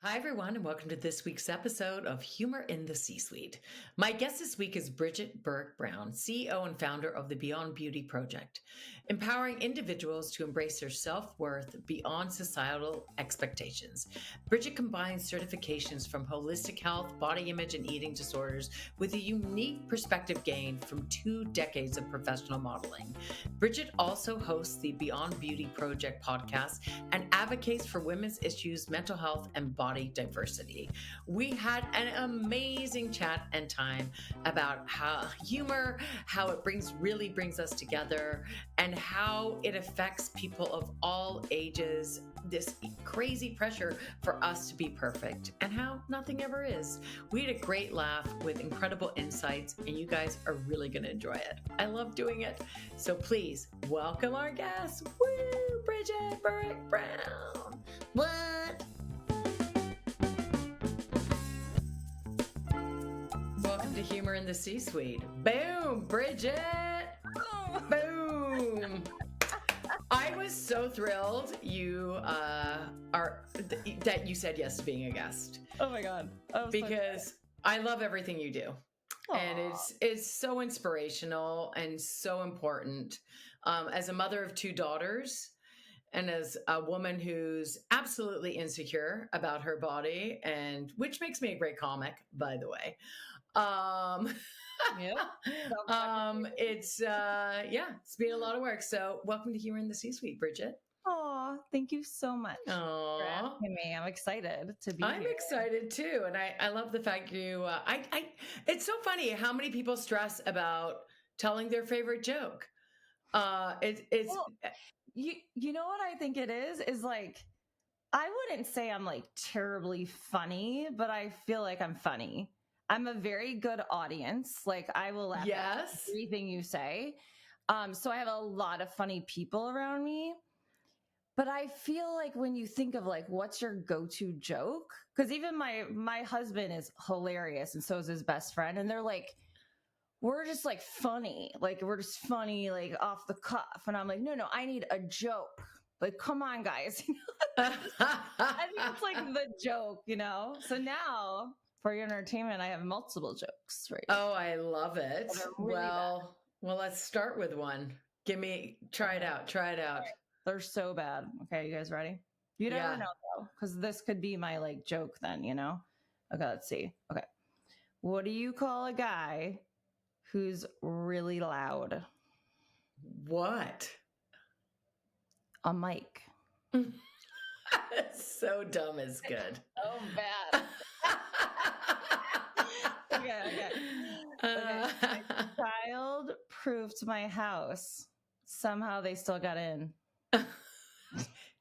Hi, everyone, and welcome to this week's episode of Humor in the C-Suite. My guest this week is Bridgett Burrick Brown, CEO and founder of the Beyond Beauty Project, empowering individuals to embrace their self-worth beyond societal expectations. Bridgett combines certifications from holistic health, body image, and eating disorders with a unique perspective gained from 2 decades of professional modeling. Bridgett also hosts the Beyond Beauty Project podcast and advocates for women's issues, mental health, and body diversity. We had an amazing chat and time about how humor, how it really brings us together, and how it affects people of all ages, this crazy pressure for us to be perfect, and how nothing ever is. We had a great laugh with incredible insights, and you guys are really going to enjoy it. I love doing it. So please welcome our guest, Bridgett Burrick Brown. What? Welcome to Humor in the C-Suite. Boom, Bridgett. Boom. I was so thrilled that you said yes to being a guest. Oh my God. Because I love everything you do. Aww. And it's so inspirational and so important. As a mother of 2 daughters and as a woman who's absolutely insecure about her body, and which makes me a great comic, by the way. It's been a lot of work. So welcome to Humor in the C-Suite, Bridgett. Aw, thank you so much for asking me. I'm excited to be here. I'm excited too. And I love the fact it's so funny how many people stress about telling their favorite joke. You know what I think it is like, I wouldn't say I'm like terribly funny, but I feel like I'm funny. I'm a very good audience. Like I will laugh at everything you say. So I have a lot of funny people around me. But I feel like when you think of like, what's your go-to joke? Because even my husband is hilarious, and so is his best friend. And they're like, we're just like funny. Like we're just funny, like off the cuff. And I'm like, no, I need a joke. Like, come on, guys. I think it's like the joke, So now for your entertainment, I have multiple jokes for you. Oh, I love it. Really well, let's start with one. Try it out. Right. They're so bad. Okay, you guys ready? You never know though, because this could be my like joke then, Okay, let's see. Okay. What do you call a guy who's really loud? What? A mic. So dumb is good. Oh, bad. Okay. My child proofed my house. Somehow they still got in.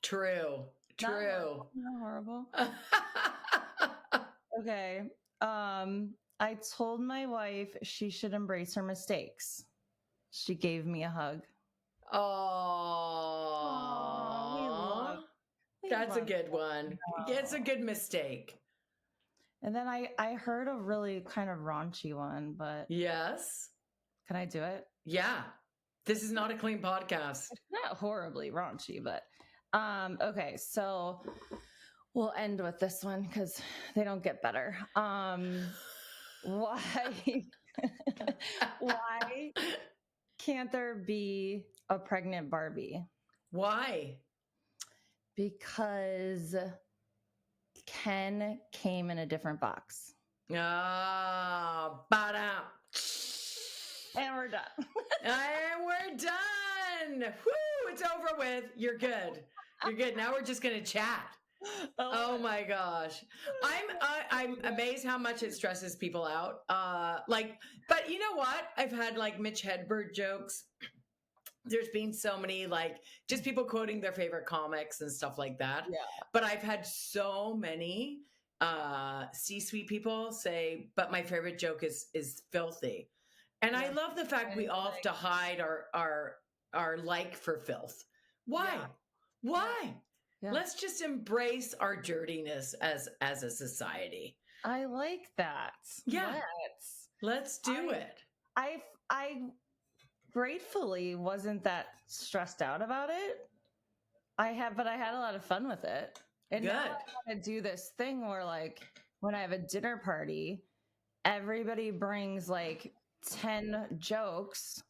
True. Not horrible. Okay. I told my wife she should embrace her mistakes. She gave me a hug. Oh, that's a good one. It's a good mistake. And then I heard a really kind of raunchy one, but yes. Can I do it? Yeah. This is not a clean podcast. It's not horribly raunchy, but okay, so we'll end with this one because they don't get better. Why can't there be a pregnant Barbie? Why? Because Ken came in a different box. And we're done. And we're done. Woo, it's over with. You're good. Now we're just going to chat. Oh my gosh. I'm amazed how much it stresses people out. But you know what? I've had like Mitch Hedberg jokes. There's been so many just people quoting their favorite comics and stuff like that. Yeah. But I've had so many C-suite people say, but my favorite joke is filthy. And I love the fact we all have to hide our like for filth. Why? Yeah. Why? Yeah. Let's just embrace our dirtiness as a society. I like that. Yeah. Let's do it. I gratefully wasn't that stressed out about it. But I had a lot of fun with it. And now I want to do this thing where, like, when I have a dinner party, everybody brings like 10 jokes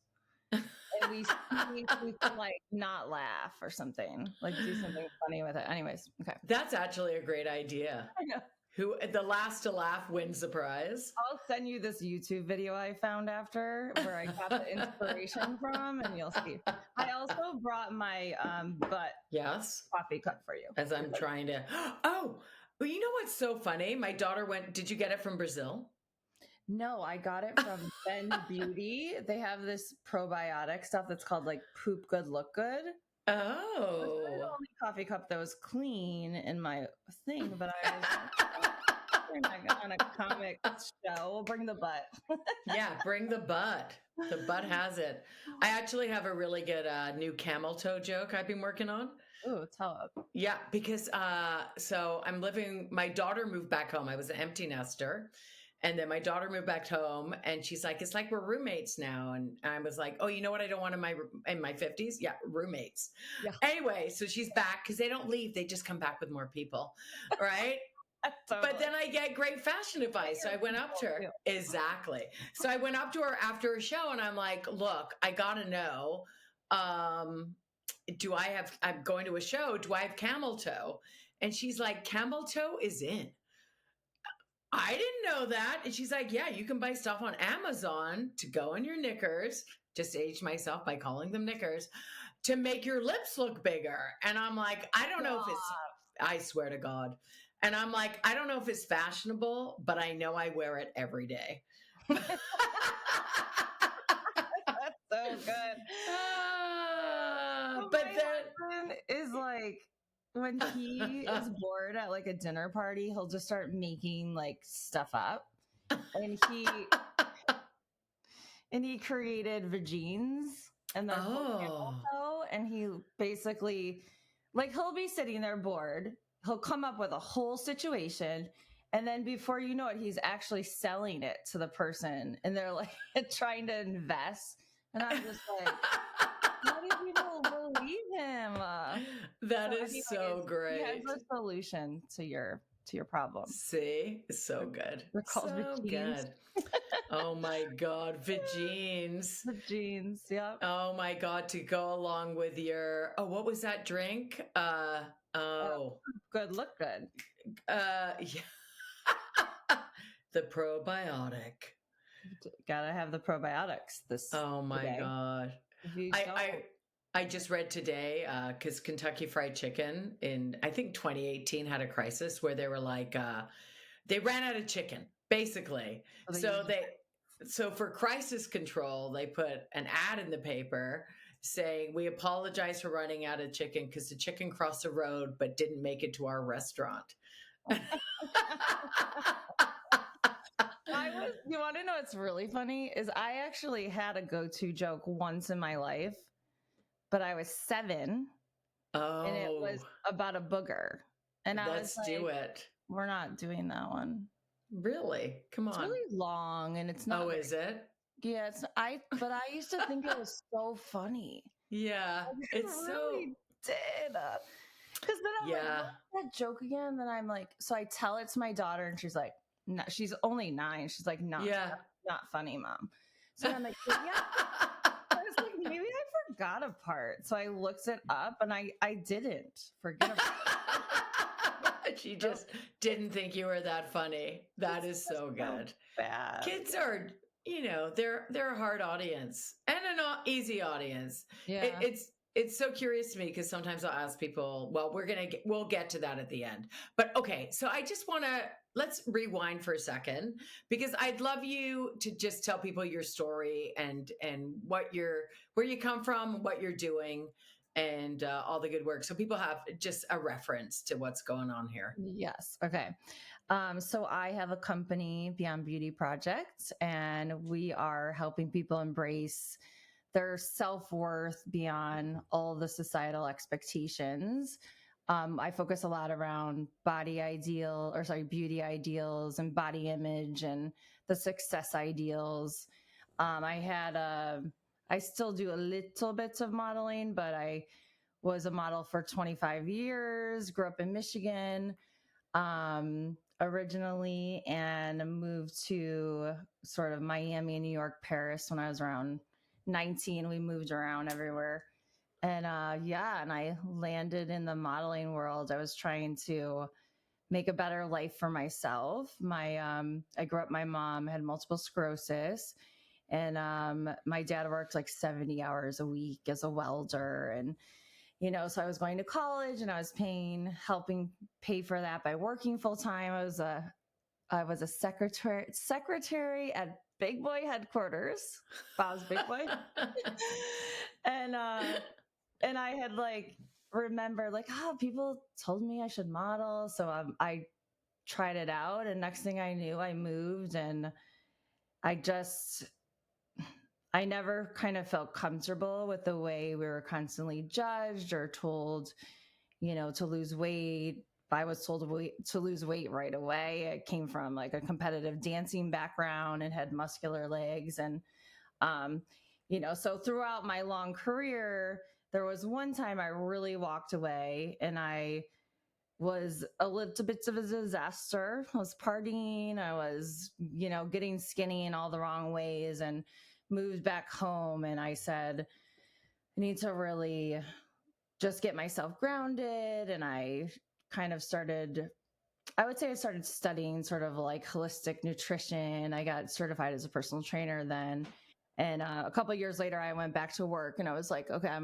and we see if we can like not laugh or something, like do something funny with it. Anyways, okay. That's actually a great idea. I know. Who the last to laugh wins the prize. I'll send you this YouTube video I found after where I got the inspiration from, and you'll see. I also brought my butt coffee cup for you. As I'm trying to. Oh, well, you know what's so funny? My daughter went. Did you get it from Brazil? No, I got it from Ben Beauty. They have this probiotic stuff that's called like Poop Good Look Good. Oh. It was the only coffee cup that was clean in my thing, but I was like, on a comic show. Bring the butt. Yeah, bring the butt. The butt has it. I actually have a really good new camel toe joke I've been working on. Ooh, tell us. Yeah, because so my daughter moved back home. I was an empty nester. And then my daughter moved back home and she's like, it's like we're roommates now. And I was like, oh, you know what I don't want in my 50s? Yeah, roommates. Yeah. Anyway, so she's back because they don't leave. They just come back with more people, right? Totally. But then I get great fashion advice. So I went up to her. Exactly. So I went up to her after a show and I'm like, look, I got to know, I'm going to a show. Do I have camel toe? And she's like, camel toe is in. I didn't know that. And she's like, yeah, you can buy stuff on Amazon to go in your knickers, just age myself by calling them knickers, to make your lips look bigger. And I'm like, I don't know if I swear to God. And I'm like, I don't know if it's fashionable, but I know I wear it every day. That's so good. But then is like, when he is bored at like a dinner party, he'll just start making like stuff up. And he created vagines and then and he basically like he'll be sitting there bored. He'll come up with a whole situation, and then before you know it, he's actually selling it to the person, and they're like trying to invest. And I'm just like, how do people believe him? That is so great. He has a solution to your problem. See, so good. They're called so vagines. Good. Oh my God, vagines. Vagines, yeah. Oh my God, to go along with your what was that drink? Good look good. Yeah. The probiotic. Gotta have the probiotics my God. I just read today because Kentucky Fried Chicken in I think 2018 had a crisis where they were like they ran out of chicken basically. So for crisis control, they put an ad in the paper saying, we apologize for running out of chicken because the chicken crossed the road but didn't make it to our restaurant. You want to know what's really funny is I actually had a go-to joke once in my life, but I was 7. Oh. And it was about a booger. And Let's do it. We're not doing that one. Really? Come on. It's really long and it's not. Oh, is it? Yeah, but I used to think it was so funny. Yeah. It's really did. Because then I'm like, what's that joke again? Then I'm like, so I tell it to my daughter and she's like, no, she's only 9. She's like, no, not funny, Mom. So I'm like, yeah. I was like, maybe I forgot a part. So I looked it up and I didn't forget about it. She just didn't think you were that funny. That is so good. Bad. Kids are, they're a hard audience and an easy audience. Yeah. It's so curious to me because sometimes I'll ask people, well, we'll get to that at the end. But okay, so I just let's rewind for a second because I'd love you to just tell people your story and where you come from, what you're doing, and all the good work. So people have just a reference to what's going on here. Yes. Okay. So I have a company, Beyond Beauty Project, and we are helping people embrace their self-worth beyond all the societal expectations. I focus a lot around beauty ideals and body image and the success ideals. I still do a little bit of modeling, but I was a model for 25 years, grew up in Michigan originally, and moved to sort of Miami, New York, Paris when I was around 19. We moved around everywhere. And and I landed in the modeling world. I was trying to make a better life for myself. I grew up, my mom had multiple sclerosis, and my dad worked like 70 hours a week as a welder. And, so I was going to college and I was helping pay for that by working full time. I was a secretary at Big Boy headquarters, Bob's Big Boy. And I had remember people told me I should model. So I tried it out, and next thing I knew, I moved, and I never kind of felt comfortable with the way we were constantly judged or told, to lose weight. I was told to lose weight right away. I came from like a competitive dancing background and had muscular legs. And, so throughout my long career, there was one time I really walked away, and I was a little bit of a disaster. I was partying. I was, getting skinny in all the wrong ways, and moved back home. And I said, I need to really just get myself grounded. And I kind of started studying sort of like holistic nutrition. I got certified as a personal trainer then. And a couple of years later, I went back to work, and I was like, okay,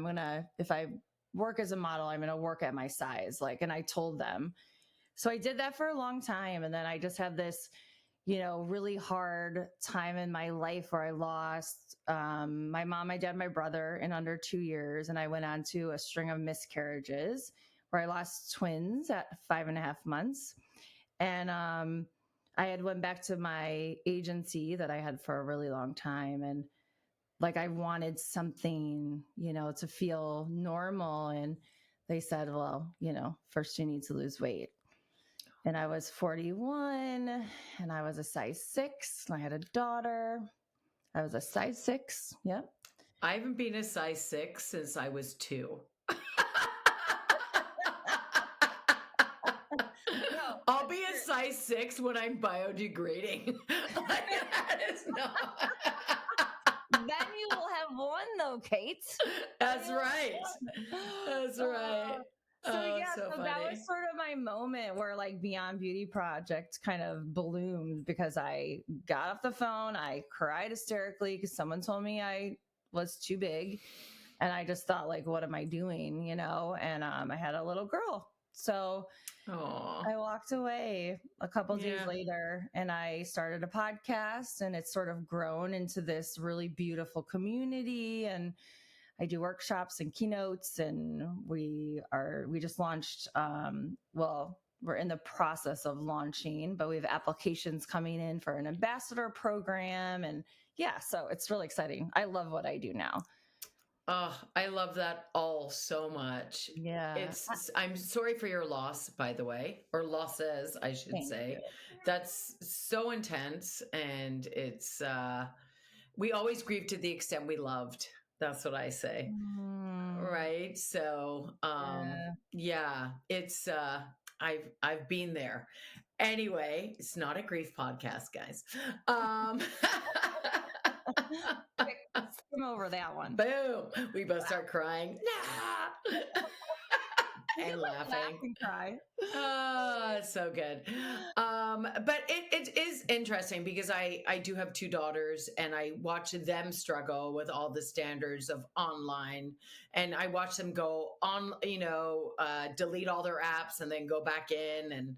if I work as a model, I'm going to work at my size. And I told them. So I did that for a long time. And then I just had this, really hard time in my life where I lost my mom, my dad, my brother in under 2 years. And I went on to a string of miscarriages where I lost twins at 5.5 months. And I had went back to my agency that I had for a really long time. And I wanted something, to feel normal. And they said, well, first you need to lose weight. And I was 41, and I was a size 6, and I had a daughter. I was a size 6. Yep. I haven't been a size 6 since I was 2. No, I'll be a size 6 when I'm biodegrading. That is not. Then you will have one, though, Kate. That's right. That's right. So that was sort of my moment where Beyond Beauty Project kind of bloomed, because I got off the phone. I cried hysterically because someone told me I was too big. And I just thought, what am I doing? And I had a little girl. So I walked away a couple days later, and I started a podcast, and it's sort of grown into this really beautiful community. And I do workshops and keynotes, and we just launched, we're in the process of launching, but we have applications coming in for an ambassador program. And so it's really exciting. I love what I do now. Oh, I love that all so much. Yeah. I'm sorry for your loss, by the way, or losses, I should say. That's so intense. And it's, we always grieve to the extent we loved. That's what I say. Right. So, it's, I've been there. Anyway, it's not a grief podcast, guys. Skim over that one. Boom. We both start crying. Nah. And laughing. Laugh and cry. Oh, it's so good. But it is interesting because I do have 2 daughters, and I watch them struggle with all the standards of online, and I watch them go on, delete all their apps and then go back in and,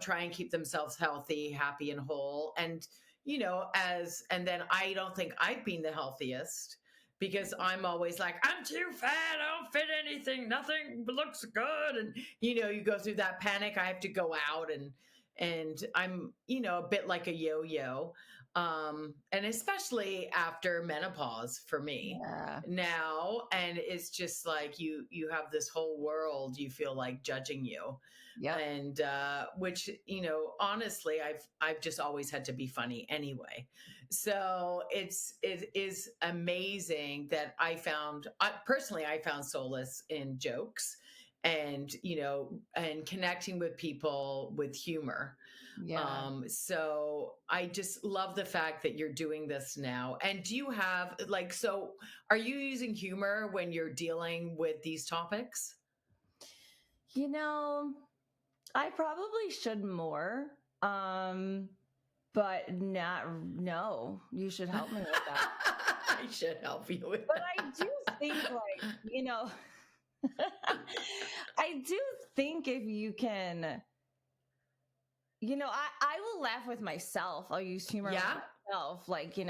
try and keep themselves healthy, happy, and whole. And, and then I don't think I've been the healthiest, because I'm always like, I'm too fat, I don't fit anything, nothing looks good. And, you go through that panic. I have to go out and and I'm, a bit like a yo-yo. And especially after menopause for me now. And it's just like you have this whole world you feel like judging you. Yeah. And which, honestly, I've just always had to be funny anyway. So it is amazing that I found solace in jokes and, and connecting with people with humor. Yeah. So I just love the fact that you're doing this now. And do you have so are you using humor when you're dealing with these topics? I probably should more. But no, you should help me with that. I should help you with but that. I do think I do think if you can, I will laugh with myself. I'll use humor with myself. Oh, this is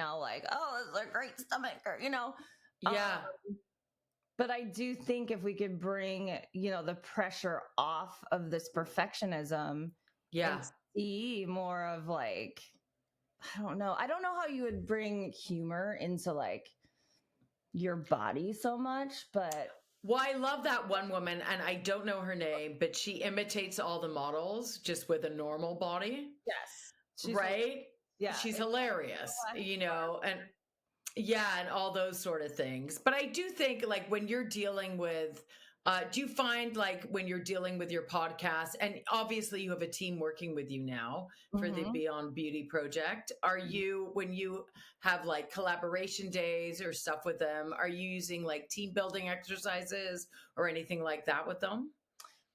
a great stomach or, Yeah. But I do think if we could bring, the pressure off of this perfectionism and see more of I don't know. I don't know how you would bring humor into your body so much, but well, I love that one woman, and I don't know her name, but she imitates all the models just with a normal body. Yes. Right? Yeah. She's hilarious, and all those sort of things. But I do think when you're dealing with do you find when you're dealing with your podcast, and obviously you have a team working with you now for the Beyond Beauty project, are you, when you have collaboration days or stuff with them, are you using team building exercises or anything like that with them?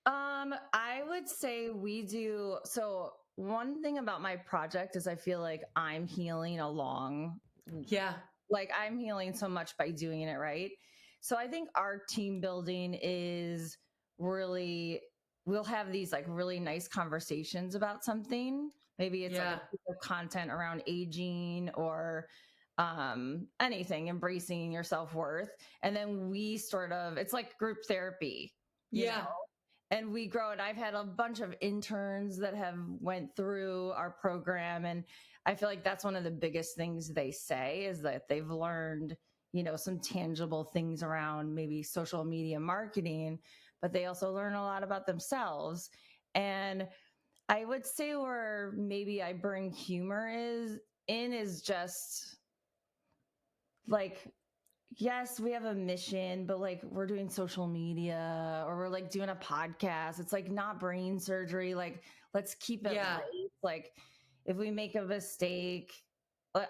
I would say we do. So one thing about my project is I feel like I'm healing along. Yeah. I'm healing so much by doing it, right? So I think our team building is really, we'll have these really nice conversations about something. Maybe it's a piece of content around aging or anything, embracing your self-worth. And then we it's like group therapy, you know? And we grow, and I've had a bunch of interns that have went through our program, and I feel like that's one of the biggest things they say is that they've learned, some tangible things around maybe social media marketing, but they also learn a lot about themselves. And I would say where maybe I bring humor is just yes, we have a mission, but we're doing social media or we're doing a podcast. It's not brain surgery. Let's keep it light. If we make a mistake,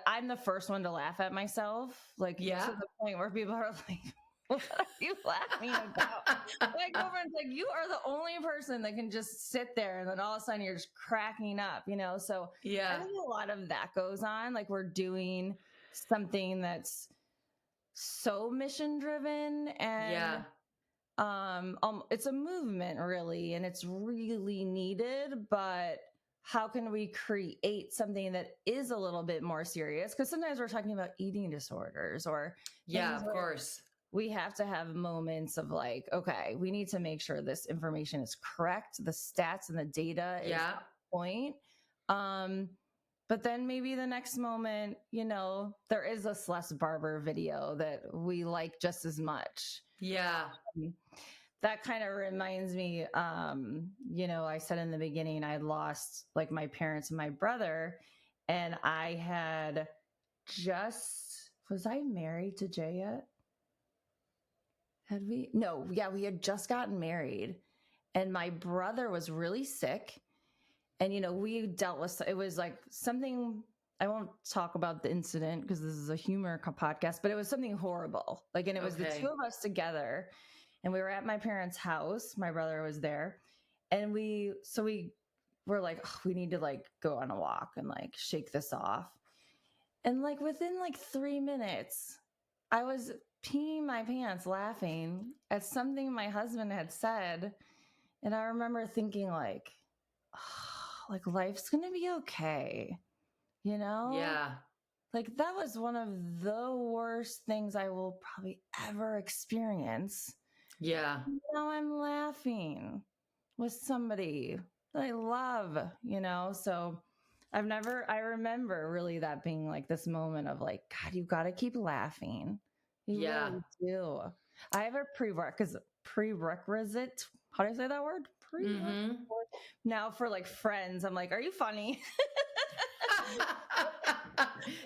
I'm the first one to laugh at myself. To the point where people are like, what are you laughing about? My girlfriend's like, you are the only person that can just sit there and then all of a sudden you're just cracking up, So I think a lot of that goes on. We're doing something that's so mission driven, and it's a movement really, and it's really needed, but how can we create something that is a little bit more serious? Because sometimes we're talking about eating disorders or of course we have to have moments of okay, we need to make sure this information is correct, the stats and the data is on point. But then maybe the next moment, there is a Celeste Barber video that we like just as much. That kind of reminds me, I said in the beginning, I lost my parents and my brother, and I had was I married to Jay yet? Had we? No, yeah, we had just gotten married, and my brother was really sick. And, we dealt with, it was something, I won't talk about the incident because this is a humor podcast, but it was something horrible. And it was the two of us together, and we were at my parents' house. My brother was there, and we were like, oh, we need to go on a walk and shake this off. And within 3 minutes, I was peeing my pants laughing at something my husband had said. And I remember thinking life's going to be okay, that was one of the worst things I will probably ever experience. Now I'm laughing with somebody that I love, so I remember really that being like this moment of like, God, you got to keep laughing. You Yeah. really do. I have a prerequisite. How do I say that word? Prerequisite. Now for like friends, I'm like, are you funny?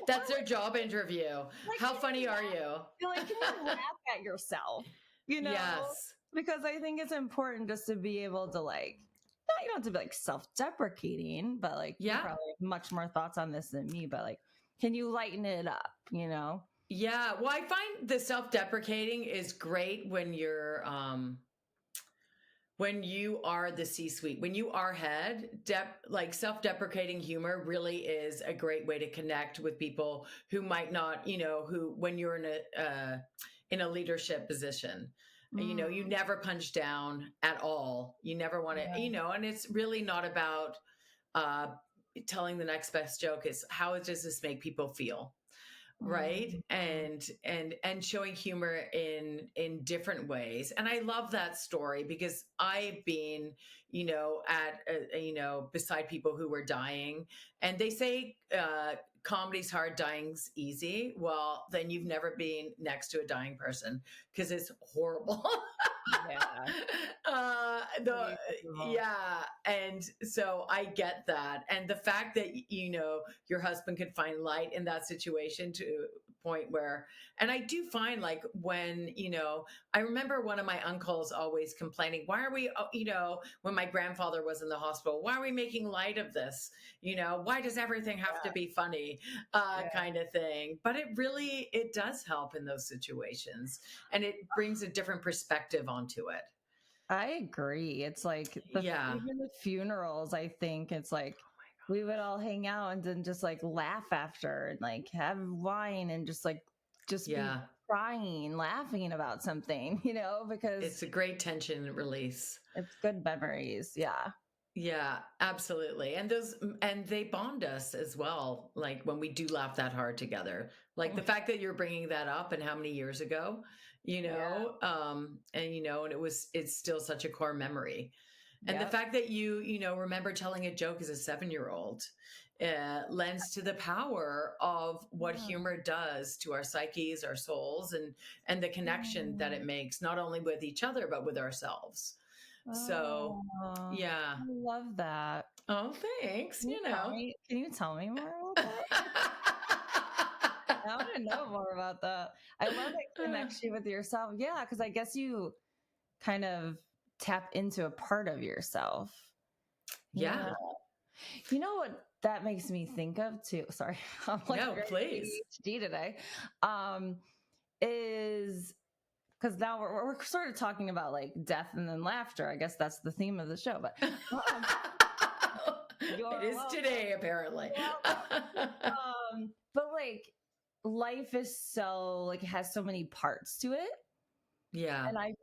That's their job interview. Like, How funny are you? You're like, can you laugh at yourself? Yes. Because I think it's important just to be able to like, not, you don't have to be like self-deprecating, but like you probably have much more thoughts on this than me, but like, can you lighten it up, Yeah. Well, I find the self-deprecating is great when you are the C-suite, when you are head, like self-deprecating humor really is a great way to connect with people who might not, who when you're in a leadership position, you never punch down at all. You never want to, and it's really not about uh, telling the next best joke. It's how does this make people feel? Right. And showing humor in different ways. And I love that story because I've been beside people who were dying, and they say comedy's hard, dying's easy. Well, then you've never been next to a dying person because it's horrible. Yeah. And so I get that. And the fact that your husband could find light in that situation to a point where, and I do find like when I remember one of my uncles always complaining, why are we when my grandfather was in the hospital, why are we making light of this? Why does everything have to be funny? Kind of thing. But it does help in those situations, and it brings a different perspective onto it. I agree. It's like even the funerals, I think it's like we would all hang out and then just like laugh after and like have wine and just be crying, laughing about something, because it's a great tension release. It's good memories. Yeah. Yeah, absolutely. And they bond us as well. Like when we do laugh that hard together, like the fact that you're bringing that up and how many years ago, and it's still such a core memory. And the fact that you remember telling a joke as a 7-year-old lends to the power of what humor does to our psyches, our souls, and the connection that it makes, not only with each other, but with ourselves. So, yeah. I love that. Oh, thanks. Can you tell me more about that? I want to know more about that. I love it connects you with yourself. Yeah, because I guess you kind of tap into a part of yourself. Yeah. You know what that makes me think of too? Sorry, I'm like please. ADHD today. Is because now we're sort of talking about like death and then laughter. I guess that's the theme of the show, but it is today apparently. But like life is so like has so many parts to it. Yeah. And I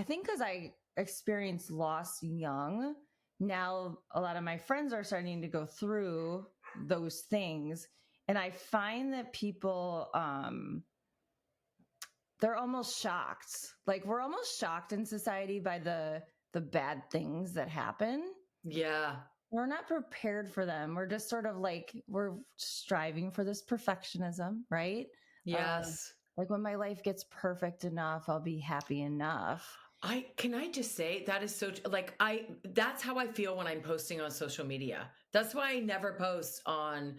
think because I experienced loss young, now a lot of my friends are starting to go through those things. And I find that people, they're almost shocked. Like we're almost shocked in society by the bad things that happen. Yeah. We're not prepared for them. We're just sort of like, we're striving for this perfectionism, right? Yes. Like when my life gets perfect enough, I'll be happy enough. Can I just say that is so like that's how I feel when I'm posting on social media. That's why I never post on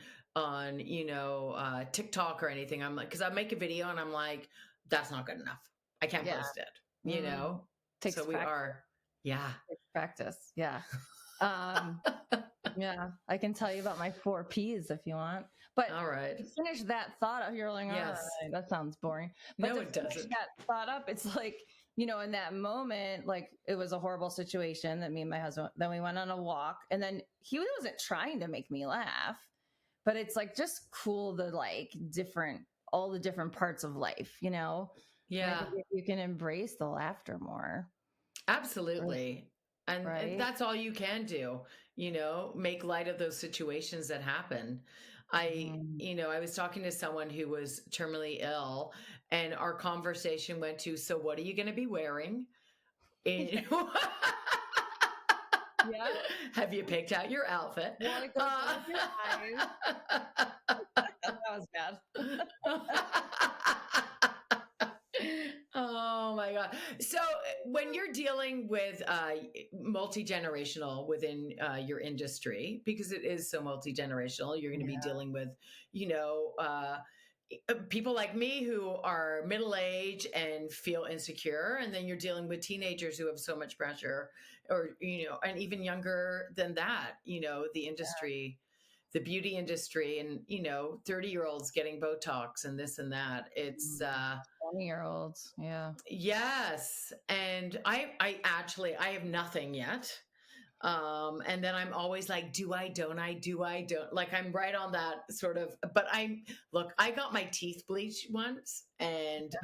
TikTok or anything. I'm like, because I make a video and I'm like, that's not good enough. I can't post it. Takes so we practice. are. Yeah. Takes practice. Yeah. Yeah, I can tell you about my 4 Ps if you want. But all right, finish that thought up. You're like, yes, right, that sounds boring. But no, it doesn't. That thought up. It's like, in that moment, like it was a horrible situation that me and my husband. Then we went on a walk, and then he wasn't trying to make me laugh, but it's like just cool to like all the different parts of life, Yeah, you can embrace the laughter more. Absolutely. And that's all you can do, make light of those situations that happen. I was talking to someone who was terminally ill, and our conversation went to, so what are you going to be wearing? Yeah. Have you picked out your outfit? Well, it goes with your eyes. That was bad. Oh my God. So when you're dealing with multi-generational within your industry, because it is so multi-generational, you're going to be Yeah. dealing with, people like me who are middle-aged and feel insecure. And then you're dealing with teenagers who have so much pressure or, and even younger than that, the industry, the beauty industry, and 30-year-olds getting Botox and this and that. It's 20-year-olds. Yeah. yes. And I have nothing yet. And then I'm always like, do I, don't, like, I'm right on that sort of, but I got my teeth bleached once and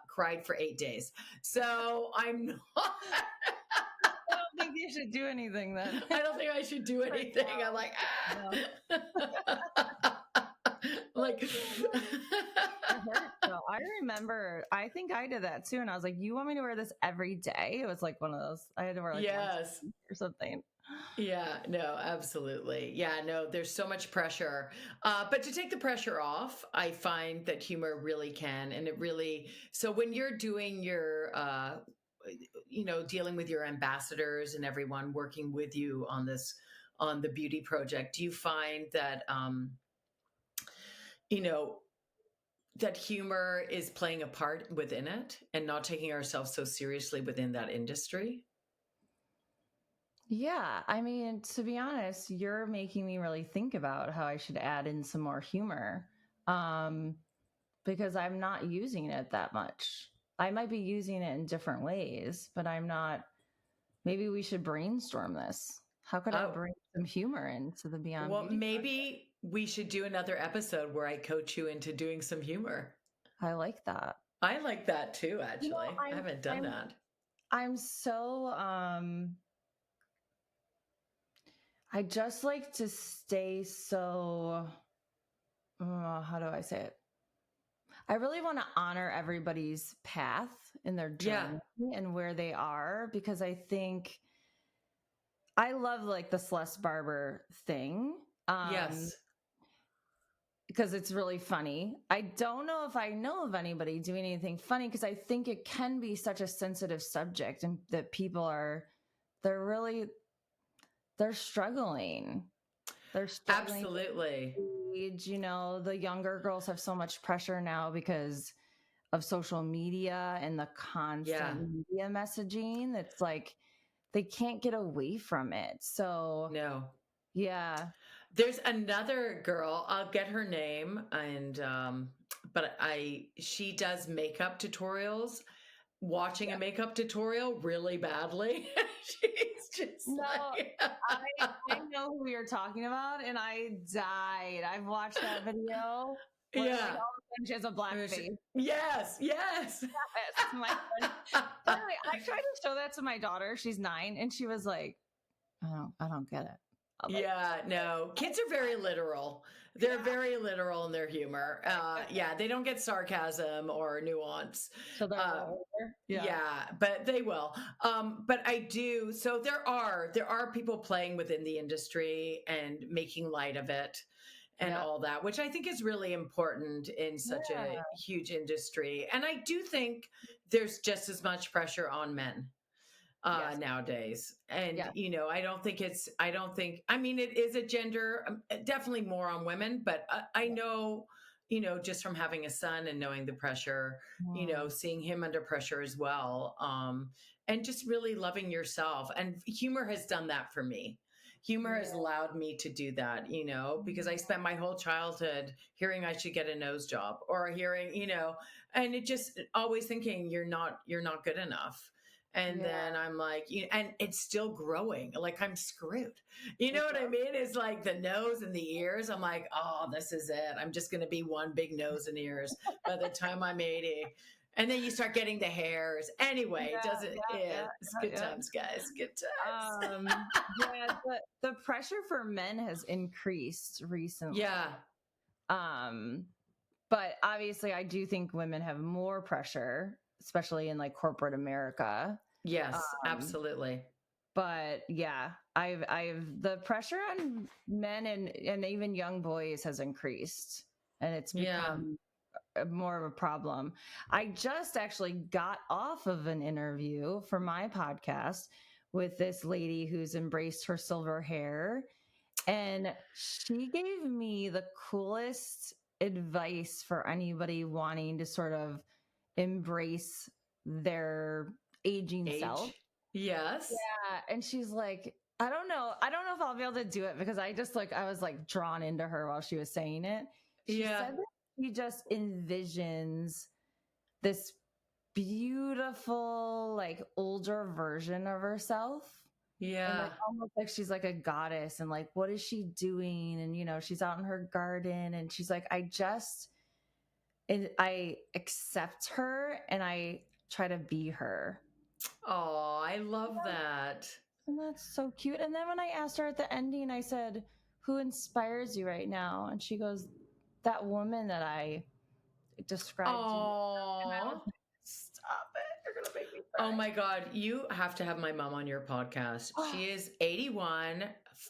cried for 8 days. So I'm not, I don't think you should do anything then. I don't think I should do anything. I'm like, like, so I remember, I think I did that too. And I was like, you want me to wear this every day? It was like one of those, I had to wear like yes. once or something. Yeah, no, absolutely. Yeah, no, there's so much pressure. But to take the pressure off, I find that humor really can. And it really, so when you're doing your, dealing with your ambassadors and everyone working with you on this, on the beauty project, do you find that, that humor is playing a part within it and not taking ourselves so seriously within that industry? Yeah. I mean, to be honest, you're making me really think about how I should add in some more humor. Because I'm not using it that much. I might be using it in different ways, but I'm not. Maybe we should brainstorm this. How could I bring some humor into the Beyond Well, Beauty maybe we should do another episode where I coach you into doing some humor. I like that. I like that too, actually. I haven't done that. I'm so I just like to stay so how do I say it? I really want to honor everybody's path in their journey and where they are, because I think I love like the Celeste Barber thing. Yes. Because it's really funny. I don't know if I know of anybody doing anything funny, because I think it can be such a sensitive subject and that people they're struggling. They're struggling. Absolutely. Age, the younger girls have so much pressure now because of social media and the constant media messaging. It's like they can't get away from it. So no. Yeah. There's another girl, I'll get her name, and but she does makeup tutorials. Watching a makeup tutorial really badly. She's just like I know who you're talking about, and I died. I've watched that video. Yeah. Like, all of a sudden she has a black face. Yes. My friend. By the way, I tried to show that to my daughter. She's 9, and she was like, I don't get it. No. Kids are very literal. They're very literal in their humor. They don't get sarcasm or nuance. So they're older. But they will. But I do. So there are people playing within the industry and making light of it and all that, which I think is really important in such a huge industry. And I do think there's just as much pressure on men nowadays. And, I mean, it is a gender, definitely more on women, but I know, just from having a son and knowing the pressure, seeing him under pressure as well. And just really loving yourself, and humor has done that for me. Humor has allowed me to do that, because I spent my whole childhood hearing I should get a nose job, or hearing, and it just always thinking you're not good enough. And then I'm like, and it's still growing. Like, I'm screwed. You know what I mean? It's like the nose and the ears. I'm like, oh, this is it. I'm just going to be one big nose and ears by the time I'm 80. And then you start getting the hairs. Anyway, it's good times, guys. Good times. The pressure for men has increased recently. Yeah. But obviously, I do think women have more pressure, especially in like corporate America. Yes, absolutely. But yeah, the pressure on men and even young boys has increased, and it's become more of a problem. I just actually got off of an interview for my podcast with this lady who's embraced her silver hair, and she gave me the coolest advice for anybody wanting to sort of embrace their aging self. Yes. Yeah. And she's like, I don't know if I'll be able to do it, because I was like drawn into her while she was saying it. She said that she just envisions this beautiful, like older version of herself. And like almost like she's like a goddess, and like, what is she doing? And she's out in her garden, and she's like, I accept her and I try to be her. Oh, I love that. And that's so cute. And then when I asked her at the ending, I said, who inspires you right now? And she goes, that woman that I described to you. And I was like, stop it. You're going to make me cry. Oh my God. You have to have my mom on your podcast. She is 81,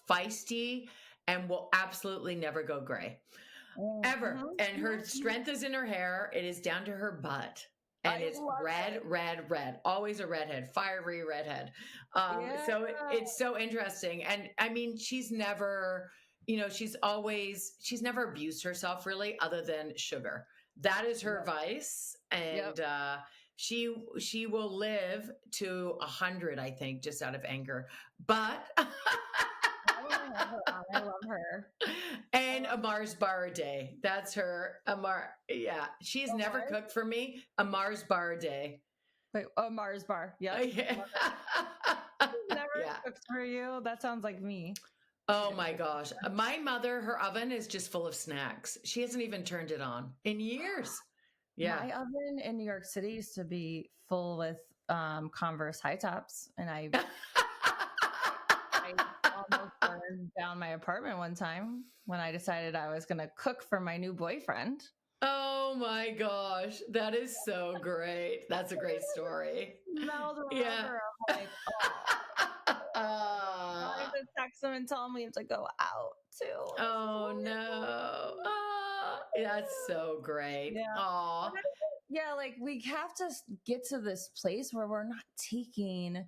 feisty, and will absolutely never go gray. Ever. And her strength is in her hair. It is down to her butt. And it's red. Always a redhead, fiery redhead. So it's so interesting. And I mean, she's never abused herself really, other than sugar. That is her vice. And she will live to 100, I think, just out of anger. But I love her. And a Mars bar a day. That's her. Yeah. She's never cooked for me. A Mars bar a day. Wait, a Mars bar. Yes. Yeah. Never cooked for you. That sounds like me. Oh my gosh. My mother, her oven is just full of snacks. She hasn't even turned it on in years. Yeah. My oven in New York City used to be full with Converse high tops, and I almost burned down my apartment one time when I decided I was going to cook for my new boyfriend. Oh my gosh. That is so great. That's a great story. Yeah. I'm like, I have to text him and tell him we have to go out too. Oh no. That's so great. Yeah. Yeah, like we have to get to this place where we're not taking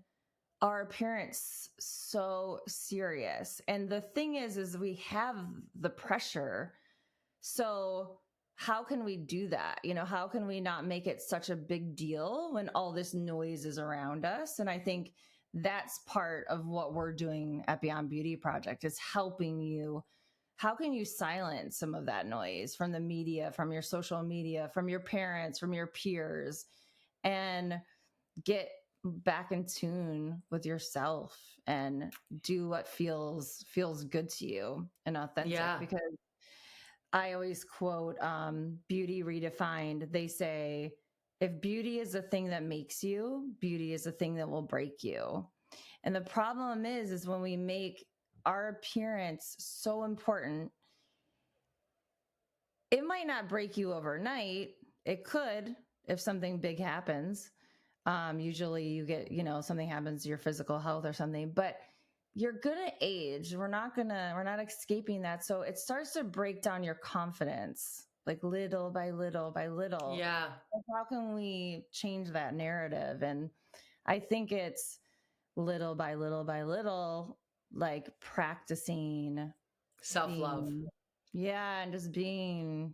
our appearance so serious. And the thing is we have the pressure. So how can we do that? How can we not make it such a big deal when all this noise is around us? And I think that's part of what we're doing at Beyond Beauty Project, is helping you. How can you silence some of that noise from the media, from your social media, from your parents, from your peers, and get back in tune with yourself and do what feels good to you and authentic? Because I always quote Beauty Redefined. They say, if beauty is the thing that makes you, beauty is the thing that will break you. And the problem is when we make our appearance so important, it might not break you overnight. It could, if something big happens. Usually you get, something happens to your physical health or something, but you're going to age. We're not escaping that. So it starts to break down your confidence, like little by little by little. Yeah. How can we change that narrative? And I think it's little by little by little, like practicing self-love. And just being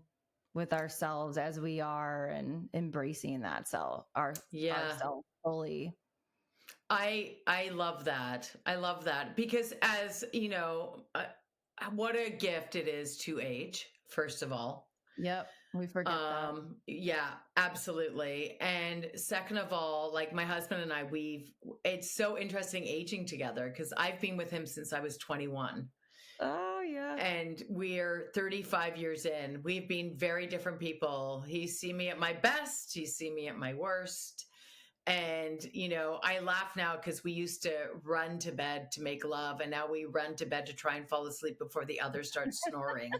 with ourselves as we are and embracing that ourselves fully. I love that. I love that because, as you know, what a gift it is to age, first of all. Yep. We forget that. Yeah, absolutely. And second of all, like my husband and I, it's so interesting aging together because I've been with him since I was 21. Oh, yeah. And we're 35 years in. We've been very different people. He's seen me at my best. He's seen me at my worst. And, I laugh now because we used to run to bed to make love. And now we run to bed to try and fall asleep before the other starts snoring.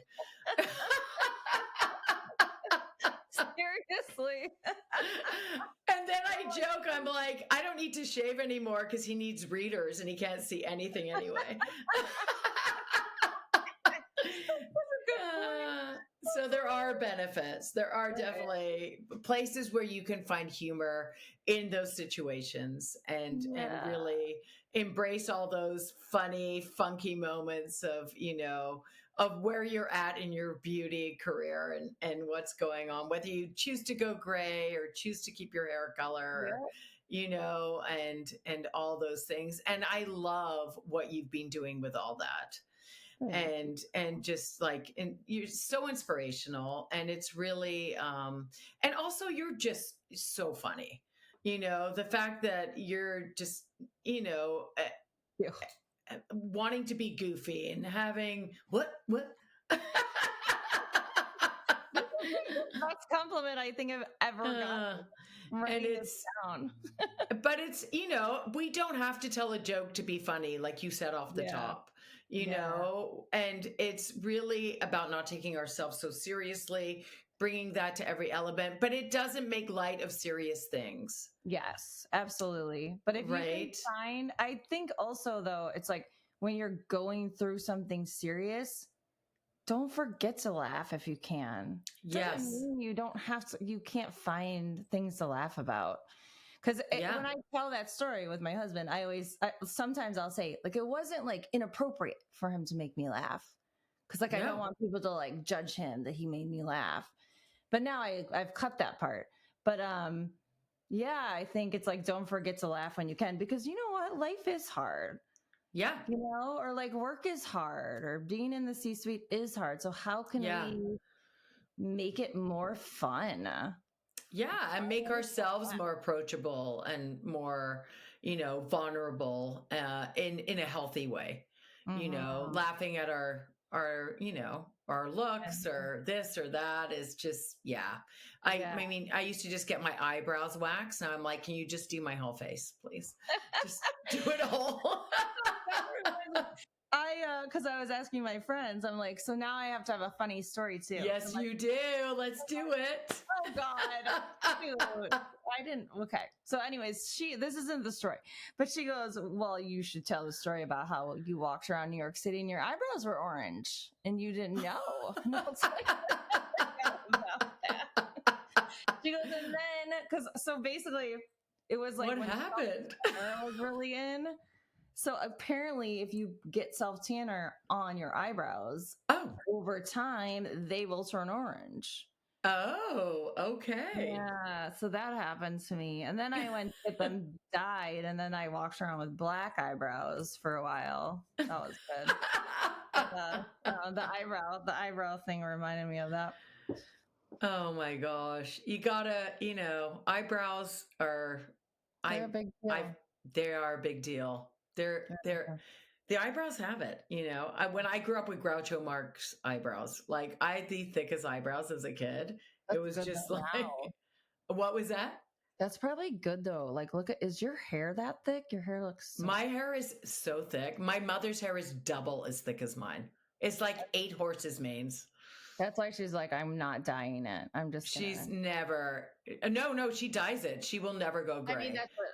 Seriously. And then I joke, I'm like, I don't need to shave anymore because he needs readers and he can't see anything anyway. So there are benefits. There are definitely places where you can find humor in those situations and really embrace all those funny, funky moments of, of where you're at in your beauty career and what's going on, whether you choose to go gray or choose to keep your hair color, or, and all those things. And I love what you've been doing with all that. And just like, and you're so inspirational, and it's really and also you're just so funny, the fact that you're just wanting to be goofy and having what best compliment I think I've ever gotten. And it's down. But it's, we don't have to tell a joke to be funny, like you said off the top, know, and it's really about not taking ourselves so seriously, bringing that to every element, but it doesn't make light of serious things. Yes, absolutely. But if you can find, I think also though, it's like when you're going through something serious, don't forget to laugh if you can. Yes. You don't have to, you can't find things to laugh about. Because when I tell that story with my husband, sometimes I'll say, like, it wasn't like inappropriate for him to make me laugh. Because I don't want people to like judge him that he made me laugh. But now I've cut that part. But I think it's like, don't forget to laugh when you can. Because you know what? Life is hard. Yeah. Or like work is hard, or being in the C-suite is hard. So how can we make it more fun? Yeah, and make ourselves more approachable and more, vulnerable in a healthy way. Laughing at our our looks or this or that is just I mean, I used to just get my eyebrows waxed. Now I'm like, can you just do my whole face, please? Just do it all. Because I was asking my friends, I'm like, so now I have to have a funny story too. Yes, you do. Let's do it. Oh God. Dude, I didn't. Okay. So anyways, this isn't the story, but she goes, well, you should tell the story about how you walked around New York City and your eyebrows were orange and you didn't know. And I was like, about that. She goes, and then, so basically it was like, what happened? I was really in. So apparently if you get self-tanner on your eyebrows, over time, they will turn orange. Oh, okay. Yeah. So that happened to me. And then I went to get them dyed, and then I walked around with black eyebrows for a while. That was good. The eyebrow thing reminded me of that. Oh my gosh. You gotta, eyebrows are, they're a big deal. They are a big deal. The eyebrows have it, when I grew up with Groucho Marx eyebrows, like I had the thickest eyebrows as a kid. It was just like, what was that? That's probably good though. Like, is your hair that thick? Your hair looks my hair is so thick. My mother's hair is double as thick as mine. It's like 8 horses' manes. That's why she's like, I'm not dyeing it. I'm just. She's never. No, she dyes it. She will never go gray. I mean, that's what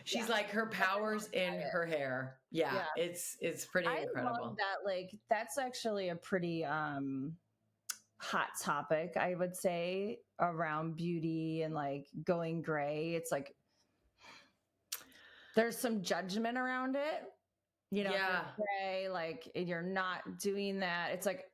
she's like, her power's in her hair. Yeah, it's pretty incredible. I love that. Like, that's actually a pretty hot topic, I would say, around beauty and like going gray. It's like there's some judgment around it. If you're gray, like you're not doing that. It's like,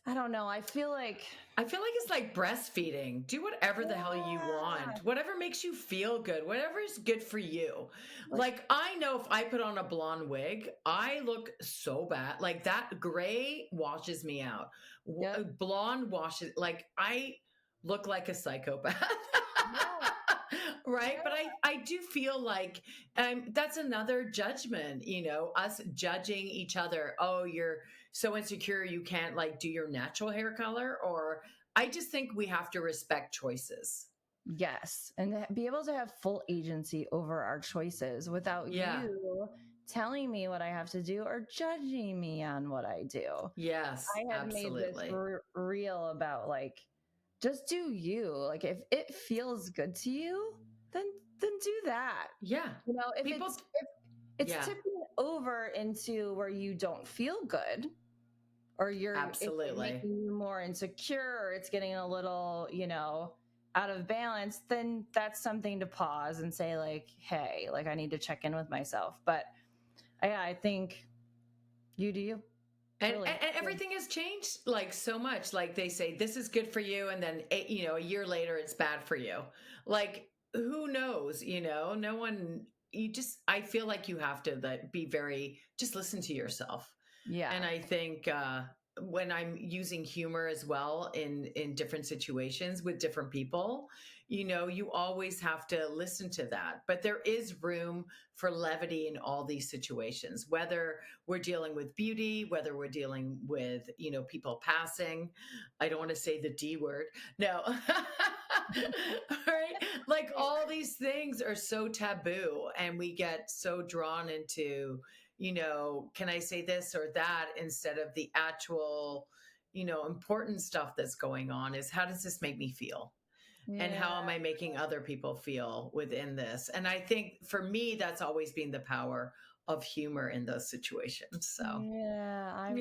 I don't know. I feel like it's like breastfeeding. Do whatever the hell you want. Whatever makes you feel good. Whatever is good for you. Like I know if I put on a blonde wig, I look so bad. Like that gray washes me out. Yep. Blonde washes, like I look like a psychopath. Right. But I do feel like that's another judgment, us judging each other. Oh, you're so insecure you can't like do your natural hair color. Or I just think we have to respect choices. Yes. And be able to have full agency over our choices without you telling me what I have to do or judging me on what I do. Yes, I have made this real about like, just do you. Like if it feels good to you, then do that. Yeah. You know, if People, it's tipping over into where you don't feel good, or if it's making you more insecure, or it's getting a little, you know, out of balance, then that's something to pause and say like, hey, like I need to check in with myself. But I think you do you. And everything has changed like so much. Like they say, this is good for you. And then, you know, a year later, it's bad for you. Like, who knows? You know, no one, I feel like you have to just listen to yourself. Yeah. And I think, when I'm using humor as well in different situations with different people, you know, you always have to listen to that. But there is room for levity in all these situations, whether we're dealing with beauty, whether we're dealing with, you know, people passing. I don't want to say the D word. No. Right? Like all these things are so taboo, and we get so drawn into, you know, can I say this or that, instead of the actual, you know, important stuff that's going on is, how does this make me feel? Yeah. And how am I making other people feel within this? And I think for me, that's always been the power of humor in those situations. So I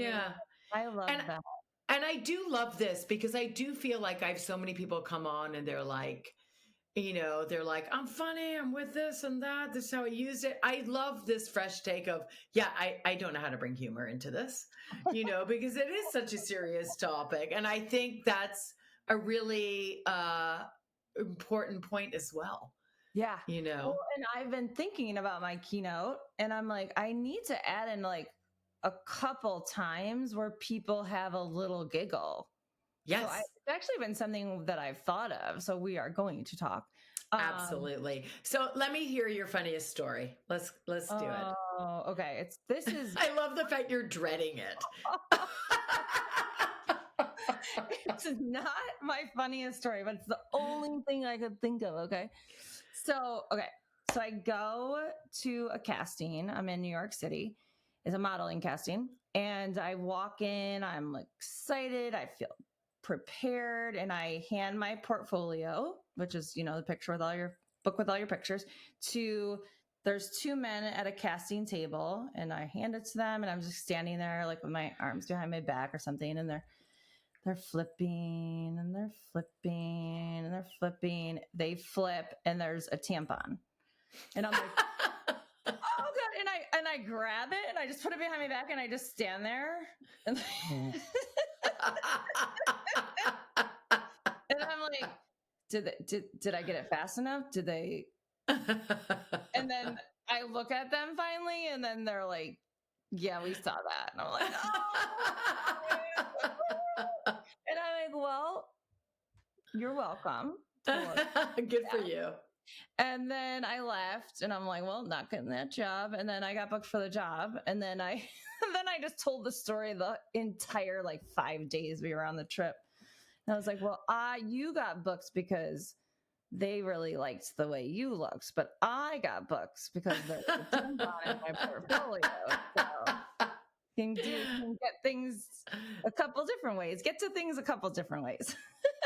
love that. And I do love this because I do feel like I have so many people come on and they're like, you know, they're like, I'm funny, I'm with this and that, this is how I used it. I love this fresh take of, I don't know how to bring humor into this, you know, because it is such a serious topic. And I think that's a really important point as well. Yeah. You know, well, and I've been thinking about my keynote, and I'm like, I need to add in like a couple times where people have a little giggle. Yes. So it's actually been something that I've thought of. So we are going to talk. Absolutely. So let me hear your funniest story. Let's do it. Oh, okay. I love the fact you're dreading it. It's not my funniest story, but it's the only thing I could think of. Okay. So I go to a casting. I'm in New York City. It's a modeling casting. And I walk in, I'm excited. I feel prepared, and I hand my portfolio, which is, you know, the picture with all your book with all your pictures, there's two men at a casting table, and I hand it to them, and I'm just standing there like with my arms behind my back or something, and they're flipping and they're flipping and they're flipping. They flip, and there's a tampon, and I'm like, oh god! And I grab it, and I just put it behind my back, and I just stand there, and and I'm like, did I get it fast enough? Did they? And then I look at them finally, and then they're like, yeah, we saw that. And I'm like, oh. And I'm like, well, you're welcome. Good for you. And then I left, and I'm like, well, not getting that job. And then I got booked for the job. And then I just told the story the entire 5 days we were on the trip. And I was like, well, you got booked because they really liked the way you looked, but I got booked because there was a tampon in my portfolio. So you can get things a couple different ways. Get to things a couple different ways.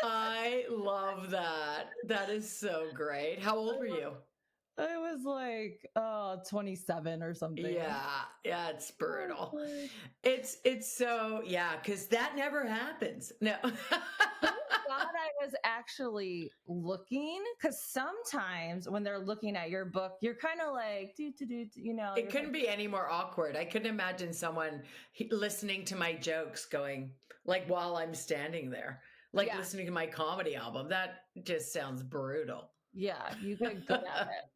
I love that. That is so great. How old were you? I was 27 or something. Yeah, it's brutal. It's so, because that never happens. No. I thought I was actually looking, because sometimes when they're looking at your book, you're kind of like, you know. It couldn't be any more awkward. I couldn't imagine someone listening to my jokes going, while I'm standing there, listening to my comedy album. That just sounds brutal. Yeah, you get good at it.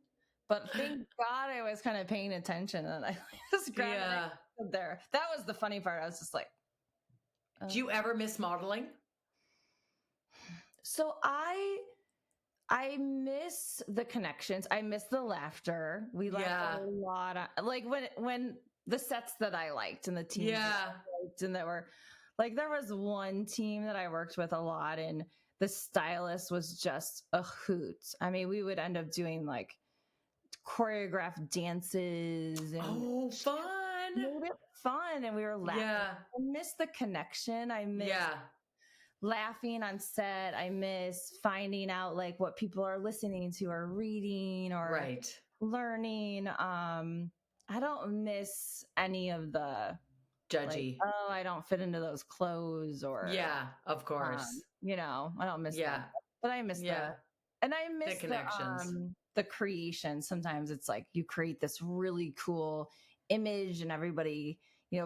But thank God I was kind of paying attention, and I just grabbed it there. That was the funny part. I was just like, do you ever miss modeling? So I miss the connections. I miss the laughter. We laughed a lot. When the sets that I liked and the teams that I liked, and that were there was one team that I worked with a lot, and the stylist was just a hoot. I mean, we would end up doing choreographed dances and fun. Made it fun, and we were laughing. I miss the connection. I miss laughing on set. I miss finding out like what people are listening to or reading or learning. I don't miss any of the judgy. Like, oh, I don't fit into those clothes or of course. I don't miss that. But I miss I miss the connections. The creation. Sometimes it's like you create this really cool image and everybody,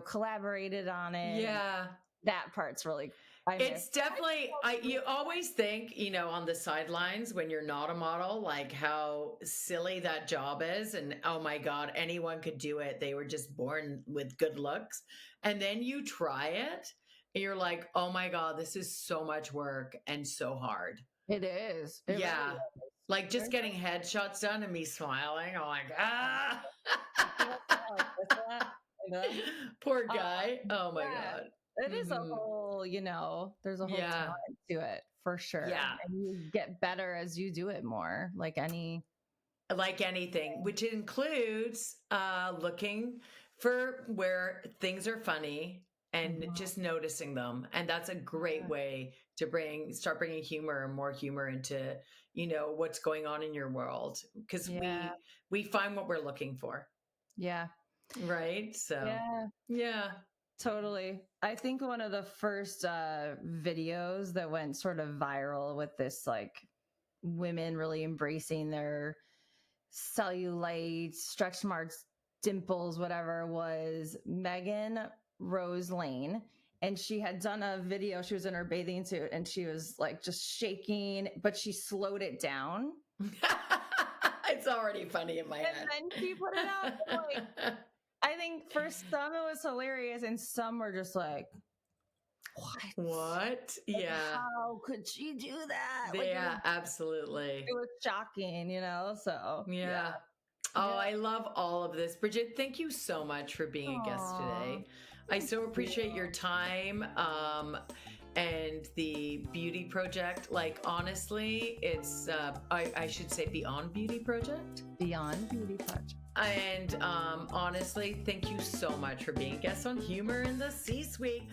collaborated on it. Yeah. That part's really it's definitely you always think, on the sidelines when you're not a model, like how silly that job is, and oh my god, anyone could do it. They were just born with good looks. And then you try it and you're like, oh my god, this is so much work and so hard. It is. Really is. Like just getting headshots done and me smiling. I'm like, poor guy. Oh my god. It is a whole, there's a whole talent to it for sure. Yeah. And you get better as you do it more, like anything, which includes looking for where things are funny and just noticing them. And that's a great way to start bringing humor and more humor into, what's going on in your world. Because we find what we're looking for. Yeah. Right. So, yeah. Totally. I think one of the first videos that went sort of viral with this, like women really embracing their cellulite, stretch marks, dimples, whatever, was Megan Rose Lane. And she had done a video. She was in her bathing suit and she was like just shaking, but she slowed it down. It's already funny in my head. And then she put it out. Like, I think for some it was hilarious and some were just like, what? Like, how could she do that? Absolutely. It was shocking, so. Yeah. Oh, I love all of this. Bridgett, thank you so much for being a guest today. I so appreciate your time and the beauty project. Like, honestly, it's, I should say Beyond Beauty Project. Beyond Beauty Project. And honestly, thank you so much for being a guest on Humor in the C-Suite.